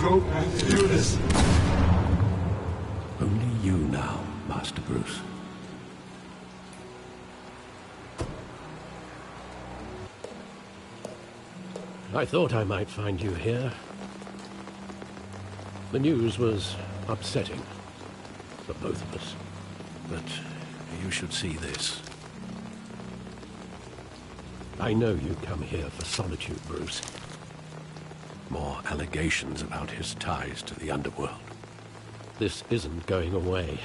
don't have to do this. Only you now, Master Bruce. I thought I might find you here. The news was upsetting for both of us. But you should see this. I know you come here for solitude, Bruce. More allegations about his ties to the underworld. This isn't going away.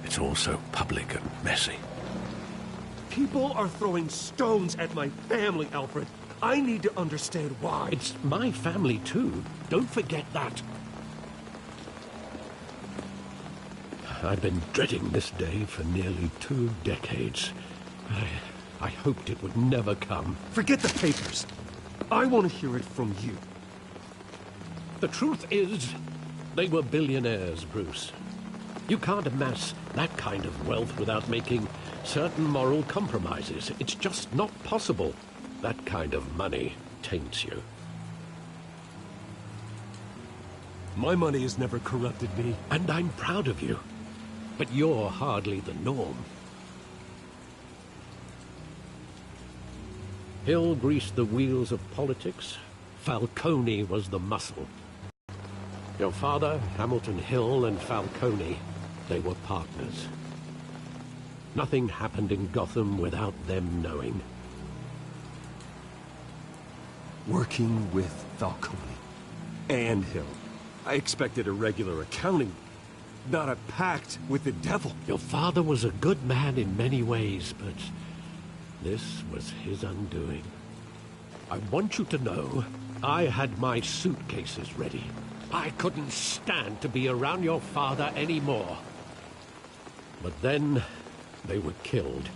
It's all so public and messy. People are throwing stones at my family, Alfred. I need to understand why. It's my family, too. Don't forget that. I've been dreading this day for nearly 2 decades. I hoped it would never come. Forget the papers. I want to hear it from you. The truth is, they were billionaires, Bruce. You can't amass that kind of wealth without making certain moral compromises. It's just not possible. That kind of money taints you. My money has never corrupted me. And I'm proud of you. But you're hardly the norm. Hill greased the wheels of politics. Falcone was the muscle. Your father, Hamilton Hill, and Falcone, they were partners. Nothing happened in Gotham without them knowing. Working with Falcone and Hill. I expected a regular accounting, not a pact with the devil. Your father was a good man in many ways, but this was his undoing. I want you to know, I had my suitcases ready. I couldn't stand to be around your father anymore. But then, they were killed,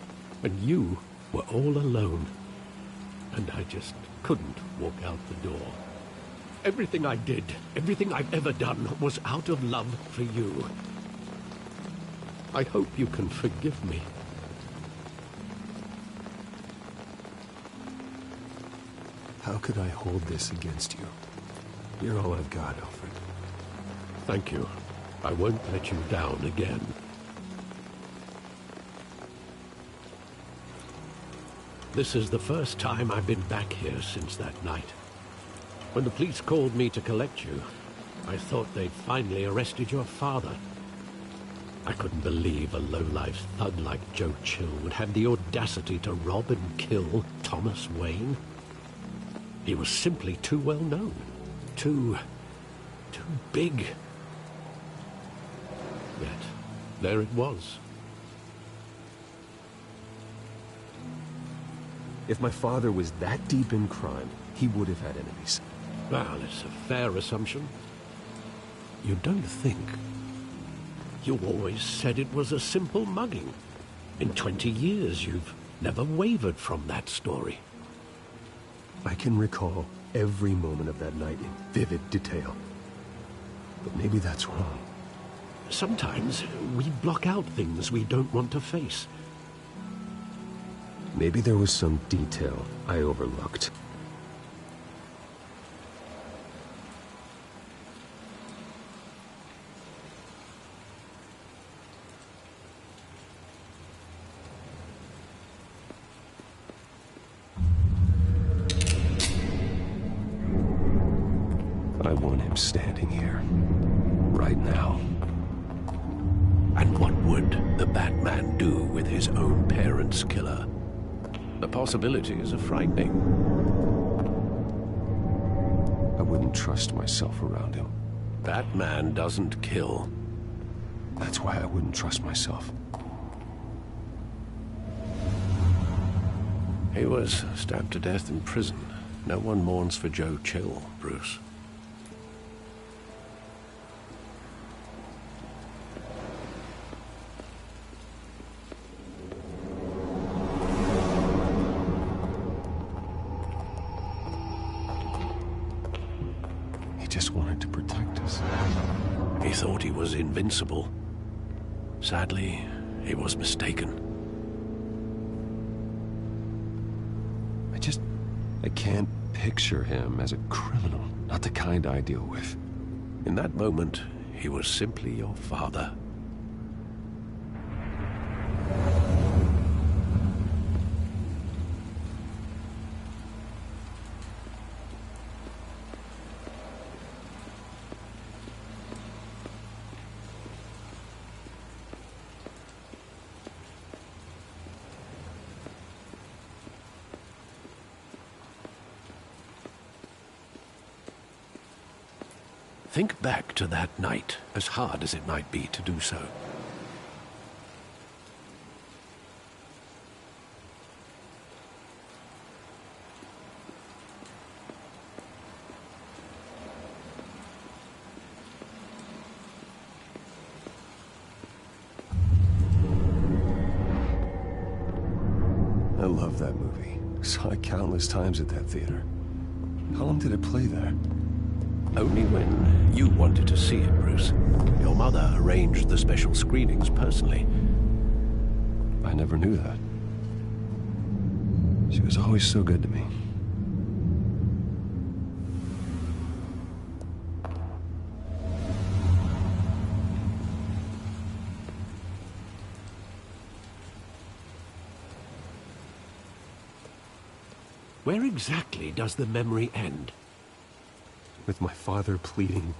and you were all alone. And I just couldn't walk out the door. Everything I did, everything I've ever done, was out of love for you. I hope you can forgive me. How could I hold this against you? You're all I've got, Alfred. Thank you. I won't let you down again. This is the first time I've been back here since that night. When the police called me to collect you, I thought they'd finally arrested your father. I couldn't believe a low-life thug like Joe Chill would have the audacity to rob and kill Thomas Wayne. He was simply too well known. Too big. Yet, there it was. If my father was that deep in crime, he would have had enemies. Well, it's a fair assumption. You don't think? You always said it was a simple mugging. In 20 years, you've never wavered from that story. I can recall every moment of that night in vivid detail. But maybe that's wrong. Sometimes we block out things we don't want to face. Maybe there was some detail I overlooked. I want him standing here, right now. And what would the Batman do with his own parents' killer? The possibilities are frightening. I wouldn't trust myself around him. Batman doesn't kill. That's why I wouldn't trust myself. He was stabbed to death in prison. No one mourns for Joe Chill, Bruce. Just wanted to protect us. He thought he was invincible. Sadly, he was mistaken. I can't picture him as a criminal. Not the kind I deal with. In that moment, he was simply your father. Think back to that night, as hard as it might be to do so. I love that movie. Saw it countless times at that theater. How long did it play there? Only when you wanted to see it, Bruce. Your mother arranged the special screenings personally. I never knew that. She was always so good to me. Where exactly does the memory end? With my father pleading,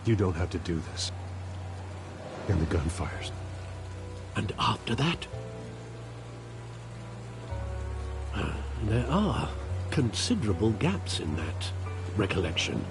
"You don't have to do this." And the gunfires. And after that? There are considerable gaps in that recollection.